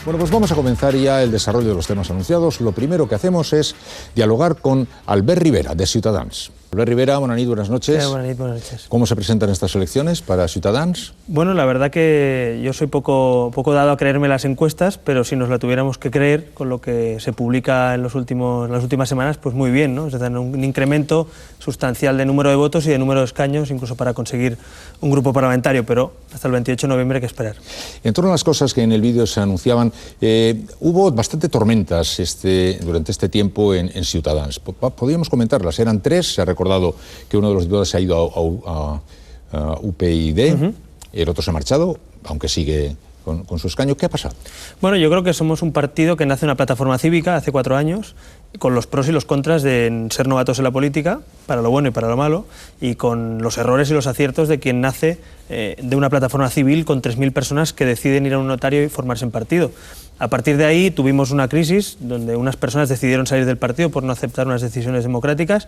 Bueno, pues vamos a comenzar ya el desarrollo de los temas anunciados. Lo primero que hacemos es dialogar con Albert Rivera, de Ciutadans. Albert Rivera, buenas noches. Buenas noches. ¿Cómo se presentan estas elecciones para Ciutadans? Bueno, la verdad que yo soy poco dado a creerme las encuestas, pero si nos la tuviéramos que creer con lo que se publica en las últimas semanas, pues muy bien, ¿no? Es decir, un incremento sustancial de número de votos y de número de escaños, incluso para conseguir un grupo parlamentario, pero hasta el 28 de noviembre hay que esperar. En torno a las cosas que en el vídeo se anunciaban, hubo bastante tormentas durante este tiempo en Ciutadans. ¿Podríamos comentarlas? Eran tres, se ha recordado que uno de los diputados se ha ido a UPyD, el otro se ha marchado, aunque sigue con su escaño. ¿Qué ha pasado? Bueno, yo creo que somos un partido que nace una plataforma cívica hace 4 años, con los pros y los contras de ser novatos en la política, para lo bueno y para lo malo, y con los errores y los aciertos de quien nace de una plataforma civil con 3.000 personas que deciden ir a un notario y formarse en partido. A partir de ahí tuvimos una crisis donde unas personas decidieron salir del partido por no aceptar unas decisiones democráticas,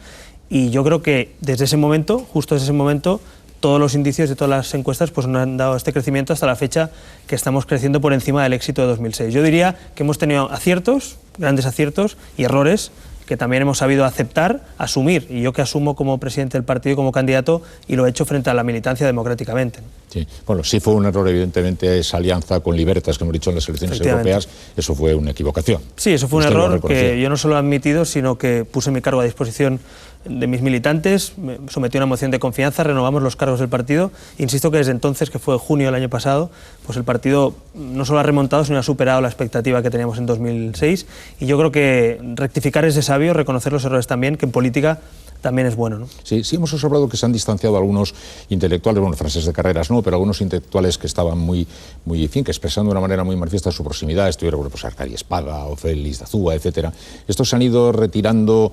y yo creo que desde ese momento, justo desde ese momento, todos los indicios de todas las encuestas pues nos han dado este crecimiento hasta la fecha que estamos creciendo por encima del éxito de 2006. Yo diría que hemos tenido aciertos, grandes aciertos, y errores que también hemos sabido aceptar, asumir, y yo que asumo como presidente del partido y como candidato, y lo he hecho frente a la militancia democráticamente. Sí, bueno, sí fue un error, evidentemente, esa alianza con Libertas que hemos dicho en las elecciones europeas, eso fue una equivocación. Sí, eso fue un error que yo no solo he admitido, sino que puse mi cargo a disposición de mis militantes, me sometí a una moción de confianza, renovamos los cargos del partido. Insisto que desde entonces, que fue junio del año pasado, pues el partido no solo ha remontado, sino ha superado la expectativa que teníamos en 2006, y yo creo que rectificar es de sabio, reconocer los errores también, que en política también es bueno, ¿no? Sí, hemos observado que se han distanciado algunos intelectuales, bueno, Francesc de Carreras no, pero algunos intelectuales que estaban muy en fin, que expresando de una manera muy manifiesta su proximidad, estuvieron, bueno, pues Arcadi Espada o Félix de Azúa, etcétera. Estos se han ido retirando,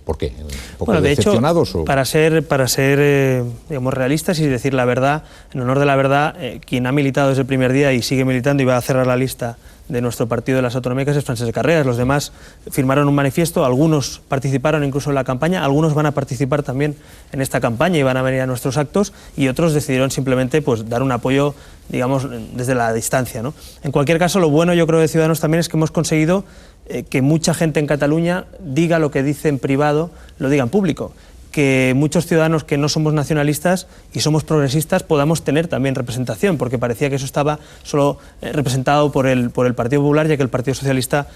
¿por qué? ¿Un poco decepcionados? De hecho, para ser digamos, realistas y decir la verdad, en honor de la verdad, quien ha militado desde el primer día y sigue militando y va a cerrar la lista de nuestro partido de las autonómicas es Francesc de Carreras. Los demás firmaron un manifiesto, algunos participaron incluso en la campaña, algunos van a participar también en esta campaña y van a venir a nuestros actos, y otros decidieron simplemente pues dar un apoyo, digamos, desde la distancia, ¿no? En cualquier caso, lo bueno, yo creo, de Ciudadanos también es que hemos conseguido que mucha gente en Cataluña diga lo que dice en privado, lo diga en público. Que muchos ciudadanos que no somos nacionalistas y somos progresistas podamos tener también representación, porque parecía que eso estaba solo representado por el Partido Popular, ya que el Partido Socialista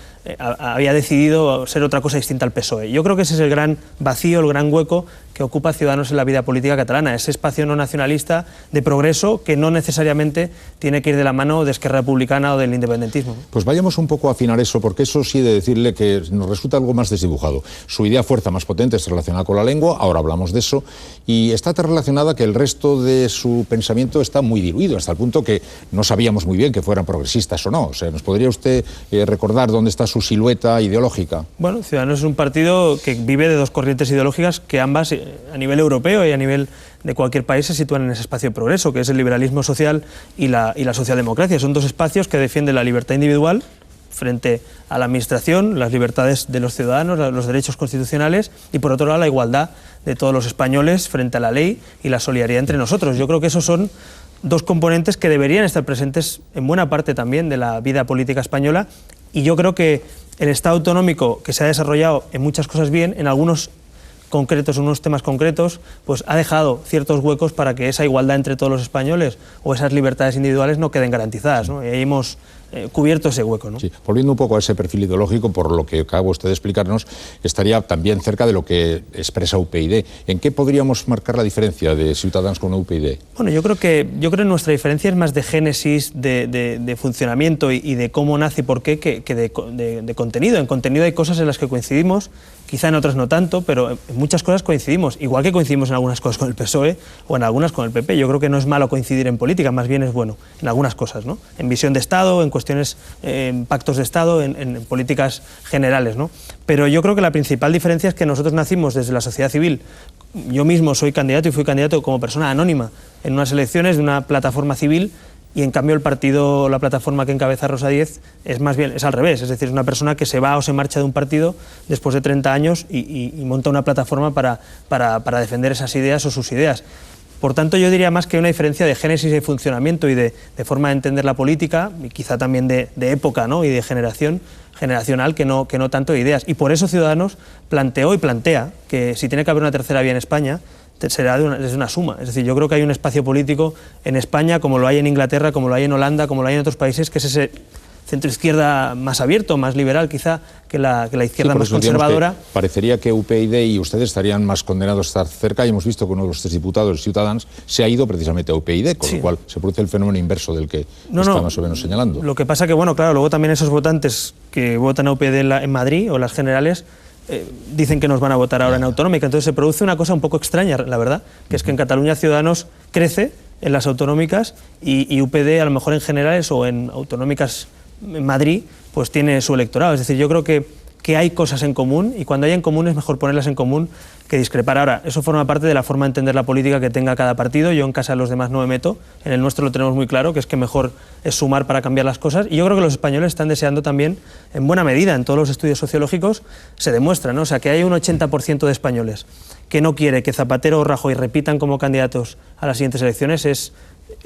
había decidido ser otra cosa distinta al PSOE. Yo creo que ese es el gran vacío, el gran hueco que ocupa Ciudadanos en la vida política catalana, ese espacio no nacionalista de progreso que no necesariamente tiene que ir de la mano de Esquerra Republicana o del independentismo. Pues vayamos un poco a afinar eso, porque eso sí de decirle que nos resulta algo más desdibujado. Su idea fuerza más potente está relacionada con la lengua, ahora hablamos de eso, y está tan relacionada que el resto de su pensamiento está muy diluido, hasta el punto que no sabíamos muy bien que fueran progresistas o no. O sea, ¿nos podría usted recordar dónde está su silueta ideológica? Bueno, Ciudadanos es un partido que vive de dos corrientes ideológicas que ambas, a nivel europeo y a nivel de cualquier país, se sitúan en ese espacio de progreso, que es el liberalismo social y la socialdemocracia. Son dos espacios que defienden la libertad individual frente a la administración, las libertades de los ciudadanos, los derechos constitucionales, y por otro lado la igualdad de todos los españoles frente a la ley y la solidaridad entre nosotros. Yo creo que esos son dos componentes que deberían estar presentes en buena parte también de la vida política española, y yo creo que el Estado autonómico, que se ha desarrollado en muchas cosas bien, en algunos concretos, en unos temas concretos, pues ha dejado ciertos huecos para que esa igualdad entre todos los españoles o esas libertades individuales no queden garantizadas, ¿no? Y ahí hemos cubierto ese hueco, ¿no? Sí, volviendo un poco a ese perfil ideológico, por lo que acaba usted de explicarnos, estaría también cerca de lo que expresa UPyD. ¿En qué podríamos marcar la diferencia de Ciudadanos con UPyD? Bueno, yo creo que nuestra diferencia es más de génesis, de funcionamiento y de cómo nace y por qué, que de contenido. En contenido hay cosas en las que coincidimos, quizá en otras no tanto, pero en muchas cosas coincidimos, igual que coincidimos en algunas cosas con el PSOE o en algunas con el PP. Yo creo que no es malo coincidir en política, más bien es bueno en algunas cosas, ¿no? En visión de Estado, en cuestiones, en pactos de Estado, en políticas generales, ¿no? Pero yo creo que la principal diferencia es que nosotros nacimos desde la sociedad civil. Yo mismo soy candidato y fui candidato como persona anónima en unas elecciones de una plataforma civil, y en cambio el partido, la plataforma que encabeza Rosa Díez, es más bien, es al revés, es decir, es una persona que se va o se marcha de un partido después de 30 años y monta una plataforma para defender esas ideas o sus ideas. Por tanto, yo diría más que una diferencia de génesis y funcionamiento y de forma de entender la política, y quizá también de época, ¿no? Y de generacional, que no tanto de ideas. Y por eso Ciudadanos planteó y plantea que si tiene que haber una tercera vía en España, será desde una suma. Es decir, yo creo que hay un espacio político en España, como lo hay en Inglaterra, como lo hay en Holanda, como lo hay en otros países, que es ese centro-izquierda más abierto, más liberal quizá, que la izquierda más conservadora. Parecería que UPyD y ustedes estarían más condenados a estar cerca, y hemos visto que uno de los 3 diputados de Ciudadanos se ha ido precisamente a UPyD, con lo cual se produce el fenómeno inverso del que está más o menos señalando. Lo que pasa que, bueno, claro, luego también esos votantes que votan a UPyD en Madrid o las generales dicen que nos van a votar ahora en autonómica. Entonces se produce una cosa un poco extraña, la verdad, que es que en Cataluña Ciudadanos crece en las autonómicas y UPyD a lo mejor en generales o en autonómicas en Madrid pues tiene su electorado. Es decir, yo creo que hay cosas en común, y cuando hay en común es mejor ponerlas en común que discrepar. Ahora, eso forma parte de la forma de entender la política que tenga cada partido. Yo en casa de los demás no me meto, en el nuestro lo tenemos muy claro, que es que mejor es sumar para cambiar las cosas, y yo creo que los españoles están deseando también, en buena medida, en todos los estudios sociológicos se demuestra, ¿no? O sea, que hay un 80% de españoles que no quiere que Zapatero o Rajoy repitan como candidatos a las siguientes elecciones.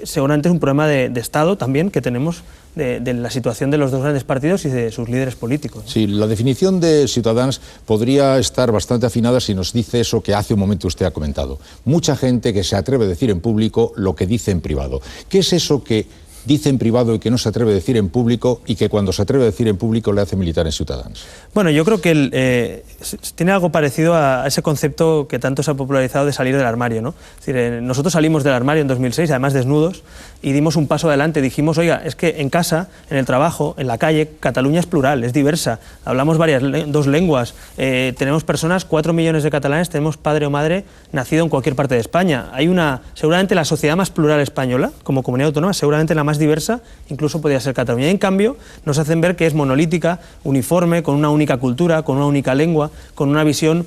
Seguramente es un problema de Estado también que tenemos de la situación de los dos grandes partidos y de sus líderes políticos. Sí, la definición de Ciudadanos podría estar bastante afinada si nos dice eso que hace un momento usted ha comentado. Mucha gente que se atreve a decir en público lo que dice en privado. ¿Qué es eso que dice en privado y que no se atreve a decir en público, y que cuando se atreve a decir en público le hace militar en Ciudadanos? Bueno, yo creo que tiene algo parecido a ese concepto que tanto se ha popularizado de salir del armario, ¿no? Es decir, nosotros salimos del armario en 2006, además desnudos, y dimos un paso adelante. Dijimos, oiga, es que en casa, en el trabajo, en la calle, Cataluña es plural, es diversa, hablamos dos lenguas, tenemos personas, 4 millones de catalanes, tenemos padre o madre nacido en cualquier parte de España. Hay seguramente la sociedad más plural española, como comunidad autónoma, seguramente la más diversa, incluso podría ser Cataluña. Y en cambio nos hacen ver que es monolítica, uniforme, con una única cultura, con una única lengua, con una visión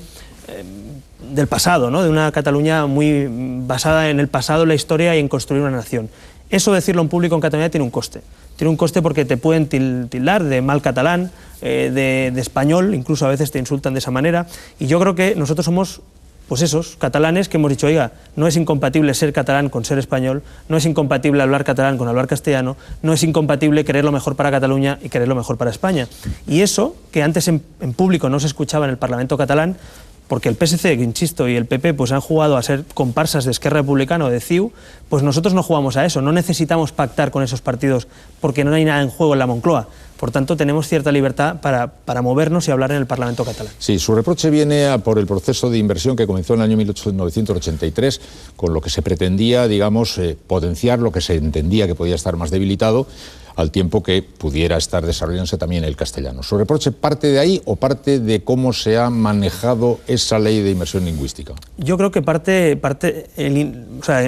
del pasado, ¿no? De una Cataluña muy basada en el pasado, en la historia y en construir una nación. Eso, decirlo en público en Cataluña, tiene un coste. Tiene un coste porque te pueden tildar de mal catalán, de español, incluso a veces te insultan de esa manera, y yo creo que nosotros somos pues esos catalanes que hemos dicho, oiga, no es incompatible ser catalán con ser español, no es incompatible hablar catalán con hablar castellano, no es incompatible querer lo mejor para Cataluña y querer lo mejor para España. Y eso, que antes en público no se escuchaba en el Parlamento catalán, porque el PSC, insisto, y el PP pues han jugado a ser comparsas de Esquerra Republicana o de CiU, pues nosotros no jugamos a eso, no necesitamos pactar con esos partidos porque no hay nada en juego en la Moncloa. Por tanto, tenemos cierta libertad para movernos y hablar en el Parlamento catalán. Sí, su reproche viene por el proceso de inversión que comenzó en el año 1983, con lo que se pretendía, digamos, potenciar lo que se entendía que podía estar más debilitado, al tiempo que pudiera estar desarrollándose también el castellano. ¿Su reproche parte de ahí o parte de cómo se ha manejado esa ley de inversión lingüística? Yo creo que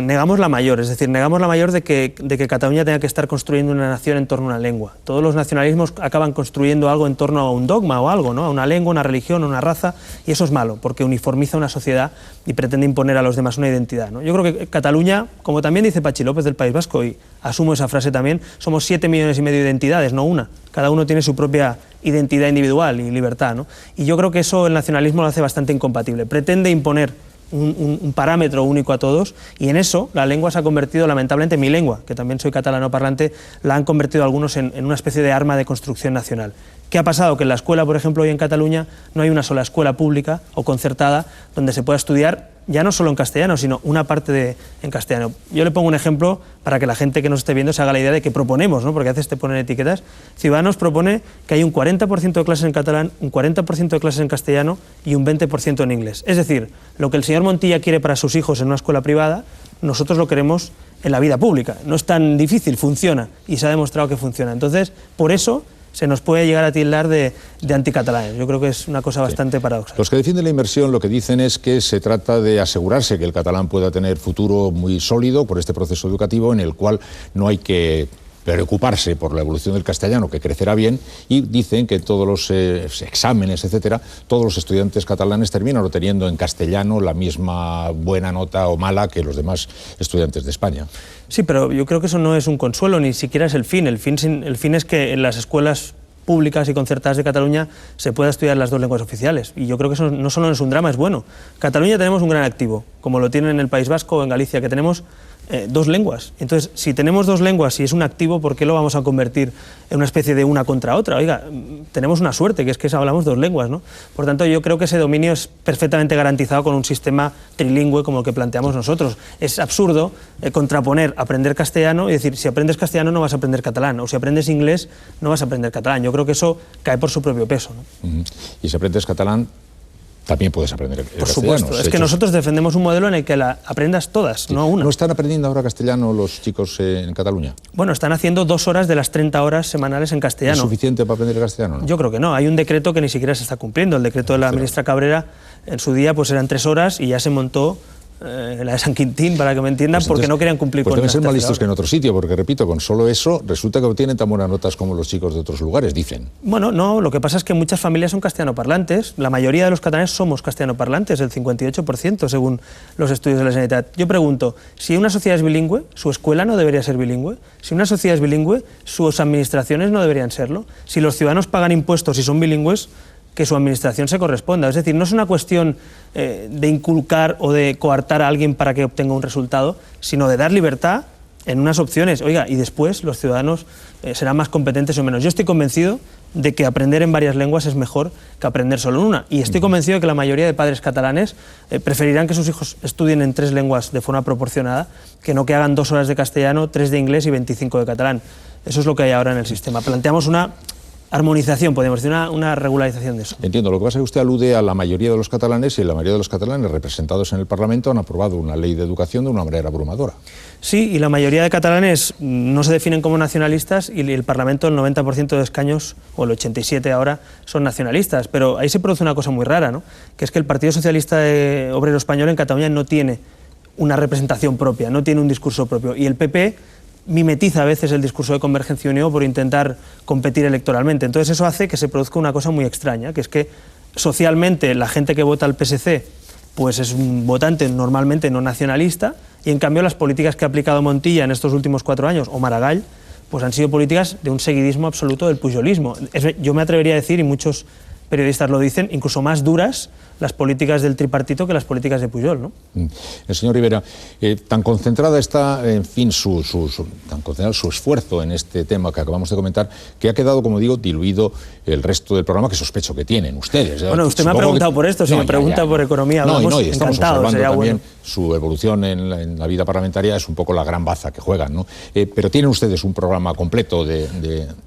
negamos la mayor, es decir, negamos la mayor de que Cataluña tenga que estar construyendo una nación en torno a una lengua. Todos los nacionalismos acaban construyendo algo en torno a un dogma o algo, ¿no? A una lengua, una religión, una raza, y eso es malo, porque uniformiza una sociedad y pretende imponer a los demás una identidad, ¿no? Yo creo que Cataluña, como también dice Patxi López del País Vasco, y asumo esa frase también, somos 7,5 millones de identidades, no una. Cada uno tiene su propia identidad individual y libertad, ¿no? Y yo creo que eso el nacionalismo lo hace bastante incompatible. Pretende imponer un parámetro único a todos, y en eso la lengua se ha convertido, lamentablemente, mi lengua, que también soy catalano parlante, la han convertido algunos en una especie de arma de construcción nacional. ¿Qué ha pasado? Que en la escuela, por ejemplo, hoy en Cataluña no hay una sola escuela pública o concertada donde se pueda estudiar ya no solo en castellano, sino una parte en castellano. Yo le pongo un ejemplo para que la gente que nos esté viendo se haga la idea de qué proponemos, ¿no? Porque a veces te ponen etiquetas. Ciudadanos propone que hay un 40% de clases en catalán, un 40% de clases en castellano y un 20% en inglés. Es decir, lo que el señor Montilla quiere para sus hijos en una escuela privada, nosotros lo queremos en la vida pública. No es tan difícil, funciona, y se ha demostrado que funciona. Entonces, por eso se nos puede llegar a tildar de anticatalanes. Yo creo que es una cosa bastante paradoxal. Los que defienden la inversión lo que dicen es que se trata de asegurarse que el catalán pueda tener futuro muy sólido por este proceso educativo en el cual no hay que preocuparse por la evolución del castellano, que crecerá bien, y dicen que todos los exámenes, etcétera, todos los estudiantes catalanes terminan obteniendo en castellano la misma buena nota o mala que los demás estudiantes de España. Sí, pero yo creo que eso no es un consuelo, ni siquiera es el fin. El fin es que en las escuelas públicas y concertadas de Cataluña se pueda estudiar las dos lenguas oficiales. Y yo creo que eso no solo es un drama, es bueno. Cataluña tenemos un gran activo, como lo tienen en el País Vasco o en Galicia, que tenemos dos lenguas. Entonces, si tenemos dos lenguas y es un activo, ¿por qué lo vamos a convertir en una especie de una contra otra? Oiga, tenemos una suerte, que es que hablamos dos lenguas, ¿no? Por tanto, yo creo que ese dominio es perfectamente garantizado con un sistema trilingüe como el que planteamos nosotros. Es absurdo contraponer aprender castellano y decir, si aprendes castellano no vas a aprender catalán, o si aprendes inglés no vas a aprender catalán. Yo creo que eso cae por su propio peso, ¿no? Y si aprendes catalán, también puedes aprender por supuesto, es que nosotros defendemos un modelo en el que aprendas todas, sí, no una. ¿No están aprendiendo ahora castellano los chicos en Cataluña? Bueno, están haciendo 2 horas de las 30 horas semanales en castellano. ¿Es suficiente para aprender castellano, no? Yo creo que no, hay un decreto que ni siquiera se está cumpliendo. El decreto de la ministra Cabrera, en su día, pues eran 3 horas y ya se montó la de San Quintín, para que me entiendan, pues entonces, porque no querían cumplir con deben ser más listos que en otro sitio, porque repito, con solo eso resulta que obtienen tan buenas notas como los chicos de otros lugares, dicen. Bueno, no, lo que pasa es que muchas familias son castellanoparlantes, la mayoría de los catalanes somos castellanoparlantes, el 58% según los estudios de la Generalitat. Yo pregunto, si una sociedad es bilingüe, ¿su escuela no debería ser bilingüe? Si una sociedad es bilingüe, ¿sus administraciones no deberían serlo? Si los ciudadanos pagan impuestos y son bilingües, que su administración se corresponda. Es decir, no es una cuestión de inculcar o de coartar a alguien para que obtenga un resultado, sino de dar libertad en unas opciones. Oiga, y después los ciudadanos serán más competentes o menos. Yo estoy convencido de que aprender en varias lenguas es mejor que aprender solo en una. Y estoy convencido de que la mayoría de padres catalanes preferirán que sus hijos estudien en 3 lenguas de forma proporcionada, que no que hagan 2 horas de castellano, 3 de inglés y 25 de catalán. Eso es lo que hay ahora en el sistema. Planteamos una armonización, podemos decir, una regularización de eso. Entiendo, lo que pasa es que usted alude a la mayoría de los catalanes y la mayoría de los catalanes representados en el Parlamento han aprobado una ley de educación de una manera abrumadora. Sí, y la mayoría de catalanes no se definen como nacionalistas y el Parlamento, el 90% de escaños, o el 87% ahora, son nacionalistas. Pero ahí se produce una cosa muy rara, ¿no? Que es que el Partido Socialista Obrero Español en Cataluña no tiene una representación propia, no tiene un discurso propio. Y el PP mimetiza a veces el discurso de Convergencia y Unió por intentar competir electoralmente. Entonces eso hace que se produzca una cosa muy extraña, que es que socialmente la gente que vota al PSC pues es un votante normalmente no nacionalista, y en cambio las políticas que ha aplicado Montilla en estos últimos 4 años, o Maragall, pues han sido políticas de un seguidismo absoluto del pujolismo. Yo me atrevería a decir, y muchos periodistas lo dicen, incluso más duras las políticas del tripartito que las políticas de Pujol, ¿no? El señor Rivera, tan concentrada está, en fin, tan concentrado su esfuerzo en este tema que acabamos de comentar, que ha quedado, como digo, diluido el resto del programa, que sospecho que tienen ustedes. Bueno, usted me ha preguntado por esto, si me pregunta por economía, y estamos observando también bueno. Su evolución en la vida parlamentaria, es un poco la gran baza que juegan, ¿no? Pero tienen ustedes un programa completo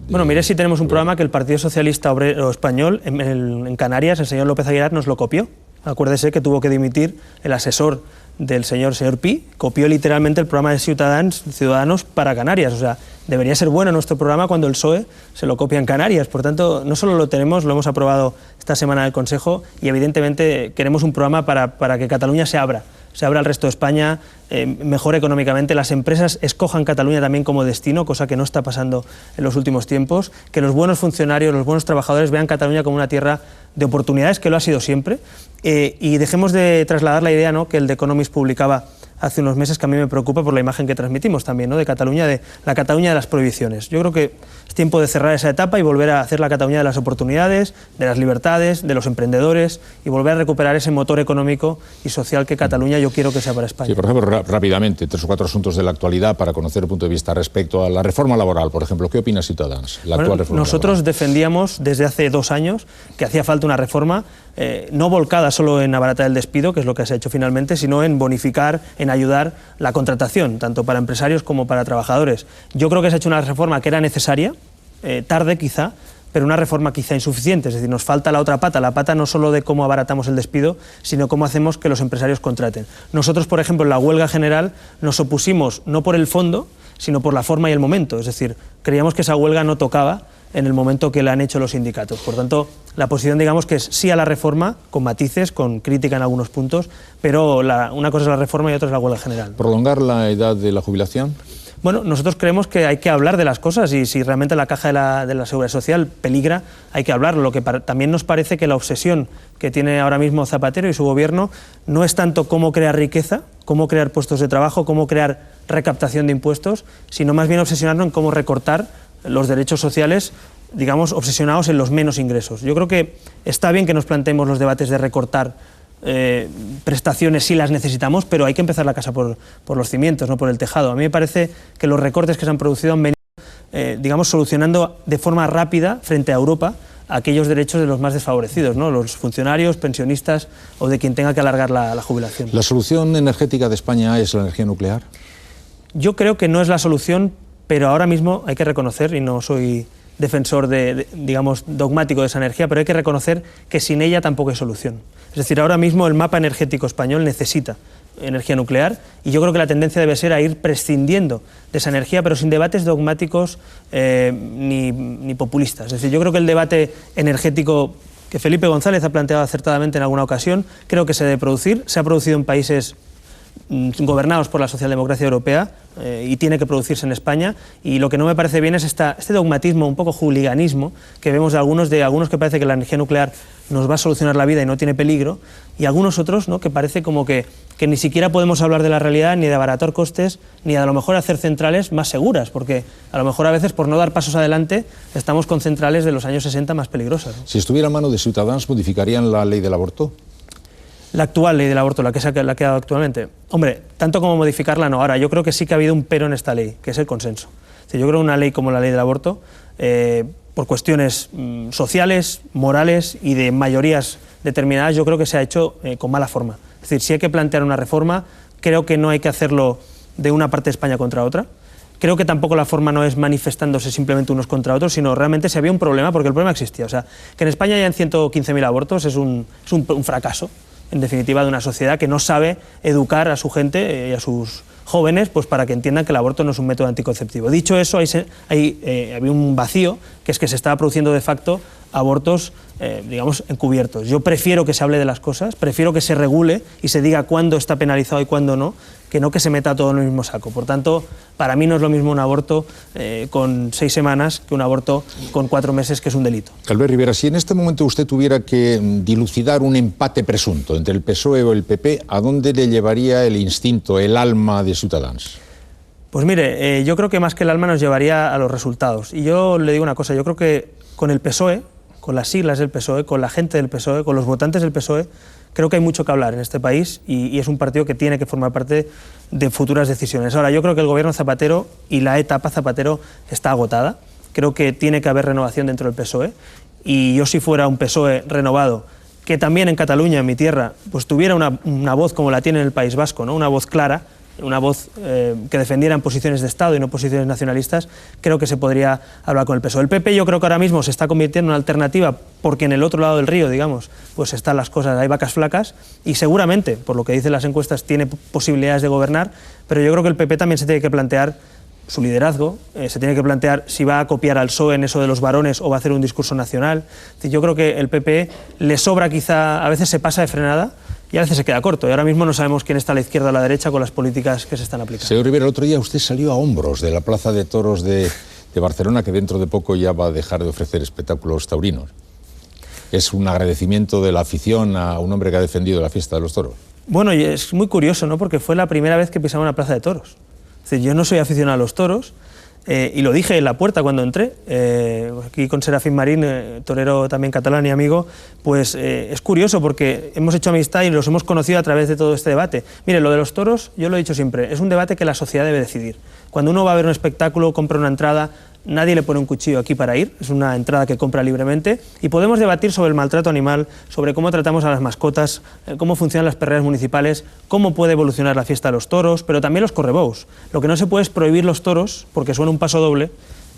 Bueno, mire si tenemos un programa que el Partido Socialista Obrero Español en Canarias, el señor López Aguilar, nos lo copió. Acuérdese que tuvo que dimitir el asesor del señor Pi, copió literalmente el programa de Ciudadanos para Canarias. O sea, debería ser bueno nuestro programa cuando el PSOE se lo copia en Canarias. Por tanto, no solo lo tenemos, lo hemos aprobado esta semana en el Consejo, y evidentemente queremos un programa para que Cataluña se abra al resto de España, mejore económicamente, las empresas escojan Cataluña también como destino, cosa que no está pasando en los últimos tiempos, que los buenos funcionarios, los buenos trabajadores vean Cataluña como una tierra de oportunidades, que lo ha sido siempre, y dejemos de trasladar la idea, ¿no?, que el The Economist publicaba hace unos meses, que a mí me preocupa por la imagen que transmitimos también, ¿no?, de Cataluña, de la Cataluña de las prohibiciones. Yo creo que es tiempo de cerrar esa etapa y volver a hacer la Cataluña de las oportunidades, de las libertades, de los emprendedores, y volver a recuperar ese motor económico y social que Cataluña yo quiero que sea para España. Sí, por ejemplo, rápidamente, 3 o 4 asuntos de la actualidad para conocer el punto de vista respecto a la reforma laboral, por ejemplo. ¿Qué opina Ciudadanos? Nosotros defendíamos desde hace 2 años que hacía falta una reforma no volcada solo en abaratar el despido, que es lo que se ha hecho finalmente, sino en bonificar, en ayudar la contratación, tanto para empresarios como para trabajadores. Yo creo que se ha hecho una reforma que era necesaria, tarde quizá, pero una reforma quizá insuficiente. Es decir, nos falta la otra pata, la pata no solo de cómo abaratamos el despido, sino cómo hacemos que los empresarios contraten. Nosotros, por ejemplo, en la huelga general nos opusimos no por el fondo, sino por la forma y el momento. Es decir, creíamos que esa huelga no tocaba en el momento que la han hecho los sindicatos. Por tanto, la posición, digamos, que es sí a la reforma, con matices, con crítica en algunos puntos, pero una cosa es la reforma y otra es la huelga general. ¿Prolongar la edad de la jubilación? Bueno, nosotros creemos que hay que hablar de las cosas, y si realmente la caja de la Seguridad Social peligra, hay que hablarlo. Lo que también nos parece que la obsesión que tiene ahora mismo Zapatero y su gobierno no es tanto cómo crear riqueza, cómo crear puestos de trabajo, cómo crear recaptación de impuestos, sino más bien obsesionarnos en cómo recortar los derechos sociales digamos, obsesionados en los menos ingresos. Yo creo que está bien que nos planteemos los debates de recortar prestaciones si las necesitamos, pero hay que empezar la casa por los cimientos, no por el tejado. A mí me parece que los recortes que se han producido han venido, digamos, solucionando de forma rápida frente a Europa aquellos derechos de los más desfavorecidos, ¿no? Los funcionarios, pensionistas o de quien tenga que alargar la jubilación. ¿La solución energética de España es la energía nuclear? Yo creo que no es la solución, pero ahora mismo hay que reconocer, y no soy defensor digamos, dogmático de esa energía, pero hay que reconocer que sin ella tampoco hay solución. Es decir, ahora mismo el mapa energético español necesita energía nuclear y yo creo que la tendencia debe ser a ir prescindiendo de esa energía, pero sin debates dogmáticos ni populistas. Es decir, yo creo que el debate energético que Felipe González ha planteado acertadamente en alguna ocasión, creo que se debe producir, se ha producido en países gobernados por la socialdemocracia europea y tiene que producirse en España, y lo que no me parece bien es este dogmatismo, un poco hooliganismo que vemos de algunos que parece que la energía nuclear nos va a solucionar la vida y no tiene peligro, y algunos otros, ¿no?, que parece como que ni siquiera podemos hablar de la realidad, ni de abaratar costes, ni de a lo mejor hacer centrales más seguras, porque a lo mejor a veces por no dar pasos adelante estamos con centrales de los años 60 más peligrosas, ¿no? Si estuviera a mano de Ciutadans, ¿modificarían la ley del aborto? La actual ley del aborto, la que ha quedado actualmente. Hombre, tanto como modificarla no. Ahora, yo creo que sí que ha habido un pero en esta ley, que es el consenso. O sea, yo creo que una ley como la ley del aborto, por cuestiones sociales, morales y de mayorías determinadas, yo creo que se ha hecho con mala forma. Es decir, si hay que plantear una reforma, creo que no hay que hacerlo de una parte de España contra otra. Creo que tampoco la forma no es manifestándose simplemente unos contra otros, sino realmente si había un problema, porque el problema existía. O sea, que en España hayan 115.000 abortos es un fracaso, en definitiva, de una sociedad que no sabe educar a su gente y a sus jóvenes pues para que entiendan que el aborto no es un método anticonceptivo. Dicho eso, había un vacío, que es que se estaba produciendo de facto abortos, digamos, encubiertos. Yo prefiero que se hable de las cosas, prefiero que se regule y se diga cuándo está penalizado y cuándo no que se meta todo en el mismo saco. Por tanto, para mí no es lo mismo un aborto con 6 semanas que un aborto con 4 meses, que es un delito. Albert Rivera, si en este momento usted tuviera que dilucidar un empate presunto entre el PSOE o el PP, ¿a dónde le llevaría el instinto, el alma de Ciutadans? Pues mire, yo creo que más que el alma nos llevaría a los resultados. Y yo le digo una cosa, yo creo que con el PSOE, con las siglas del PSOE, con la gente del PSOE, con los votantes del PSOE, creo que hay mucho que hablar en este país y es un partido que tiene que formar parte de futuras decisiones. Ahora, yo creo que el gobierno Zapatero y la etapa Zapatero está agotada. Creo que tiene que haber renovación dentro del PSOE, y yo, si fuera un PSOE renovado, que también en Cataluña, en mi tierra, pues tuviera una voz como la tiene en el País Vasco, ¿no?, una voz clara, una voz que defendiera en posiciones de Estado y no posiciones nacionalistas, creo que se podría hablar con el PSOE. El PP yo creo que ahora mismo se está convirtiendo en una alternativa, porque en el otro lado del río, digamos, pues están las cosas, hay vacas flacas, y seguramente, por lo que dicen las encuestas, tiene posibilidades de gobernar, pero yo creo que el PP también se tiene que plantear su liderazgo, se tiene que plantear si va a copiar al PSOE en eso de los varones o va a hacer un discurso nacional. Yo creo que el PP le sobra, quizá, a veces se pasa de frenada, y a veces se queda corto, y ahora mismo no sabemos quién está a la izquierda o a la derecha con las políticas que se están aplicando. Señor Rivera, el otro día usted salió a hombros de la Plaza de Toros de Barcelona, que dentro de poco ya va a dejar de ofrecer espectáculos taurinos. ¿Es un agradecimiento de la afición a un hombre que ha defendido la fiesta de los toros? Bueno, y es muy curioso, ¿no?, porque fue la primera vez que pisaba una plaza de toros. Es decir, yo no soy aficionado a los toros, y lo dije en la puerta cuando entré, aquí con Serafín Marín, torero también catalán y amigo, pues es curioso porque hemos hecho amistad y los hemos conocido a través de todo este debate. Mire, lo de los toros, yo lo he dicho siempre, es un debate que la sociedad debe decidir. Cuando uno va a ver un espectáculo, compra una entrada, nadie le pone un cuchillo aquí para ir, es una entrada que compra libremente, y podemos debatir sobre el maltrato animal, sobre cómo tratamos a las mascotas, cómo funcionan las perreras municipales, cómo puede evolucionar la fiesta de los toros, pero también los correbous. Lo que no se puede es prohibir los toros, porque suena un paso doble,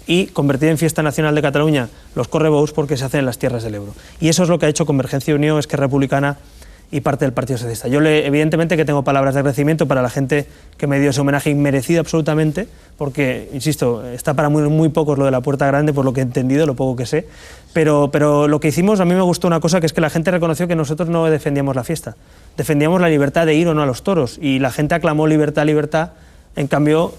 y convertir en fiesta nacional de Cataluña los correbous, porque se hacen en las tierras del Ebro. Y eso es lo que ha hecho Convergencia y Unió, Esquerra Republicana y parte del Partido Socialista. Yo evidentemente que tengo palabras de agradecimiento para la gente que me dio ese homenaje inmerecido absolutamente, porque, insisto, está para muy pocos lo de la Puerta Grande, por lo que he entendido, lo poco que sé, pero lo que hicimos, a mí me gustó una cosa, que es que la gente reconoció que nosotros no defendíamos la fiesta, defendíamos la libertad de ir o no a los toros, y la gente aclamó libertad, libertad. En cambio,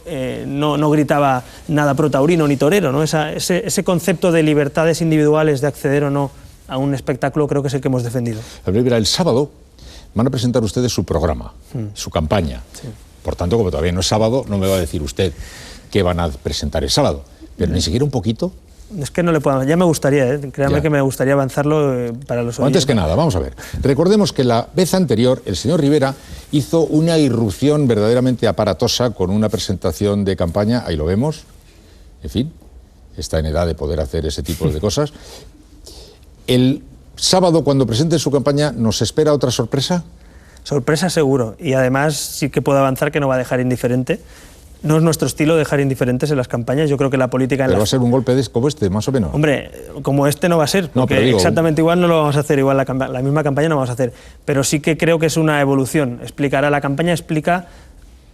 no gritaba nada pro taurino ni torero, ¿no? Ese concepto de libertades individuales de acceder o no a un espectáculo creo que es el que hemos defendido. El sábado van a presentar ustedes su programa, su campaña. Sí. Por tanto, como todavía no es sábado, no me va a decir usted qué van a presentar el sábado. Pero ni siquiera un poquito Es que no le puedo... Ya me gustaría, créanme que me gustaría avanzarlo para los oyentes. Antes que nada, vamos a ver. Recordemos que la vez anterior el señor Rivera hizo una irrupción verdaderamente aparatosa con una presentación de campaña, ahí lo vemos, en fin, está en edad de poder hacer ese tipo de cosas. El sábado, cuando presente su campaña, ¿nos espera otra sorpresa? Sorpresa seguro, y además sí que puedo avanzar que no va a dejar indiferente. No es nuestro estilo dejar indiferentes en las campañas. Yo creo que la política... Pero va a ser un golpe como este, más o menos. Hombre, como este no va a ser, porque no, exactamente igual no lo vamos a hacer, igual la misma campaña no vamos a hacer. Pero sí que creo que es una evolución. La campaña explica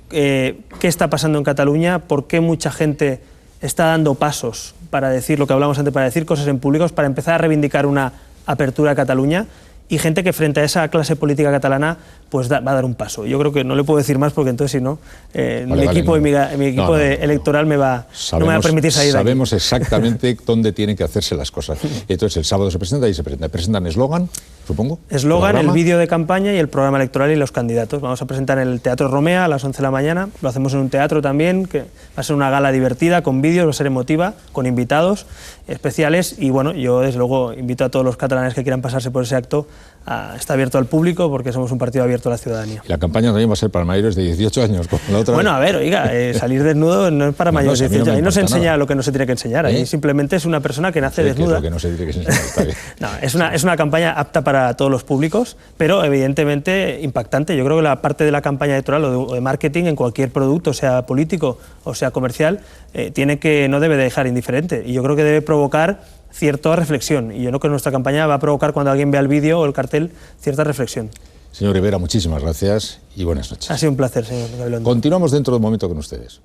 qué está pasando en Cataluña, por qué mucha gente está dando pasos para decir lo que hablamos antes, para decir cosas en públicos, para empezar a reivindicar una apertura a Cataluña, y gente que frente a esa clase política catalana pues va a dar un paso. Yo creo que no le puedo decir más porque entonces si no, mi equipo electoral no me va a permitir salir de aquí. Sabemos exactamente dónde tienen que hacerse las cosas. Entonces el sábado se presenta y se presentan eslogan, supongo. Eslogan, el vídeo de campaña y el programa electoral y los candidatos. Vamos a presentar en el Teatro Romea a las 11 de la mañana. Lo hacemos en un teatro también, que va a ser una gala divertida, con vídeos, va a ser emotiva, con invitados especiales. Y bueno, yo desde luego invito a todos los catalanes que quieran pasarse por ese acto. Está abierto al público porque somos un partido abierto a la ciudadanía. Y la campaña también va a ser para mayores de 18 años, como la otra. Bueno, a ver, oiga, salir desnudo no es para mayores de 18 años. Ahí no se enseña lo que no se tiene que enseñar. Ahí simplemente es una persona que nace desnuda. Que es lo que no se tiene que enseñar, está bien. No, es una campaña apta para todos los públicos, pero evidentemente impactante. Yo creo que la parte de la campaña electoral o de marketing en cualquier producto, sea político o sea comercial, no debe dejar indiferente. Y yo creo que debe provocar cierta reflexión, y yo creo que nuestra campaña va a provocar, cuando alguien vea el vídeo o el cartel, cierta reflexión. Señor Rivera, muchísimas gracias y buenas noches. Ha sido un placer, señor Gabilondo. Continuamos dentro de un momento con ustedes.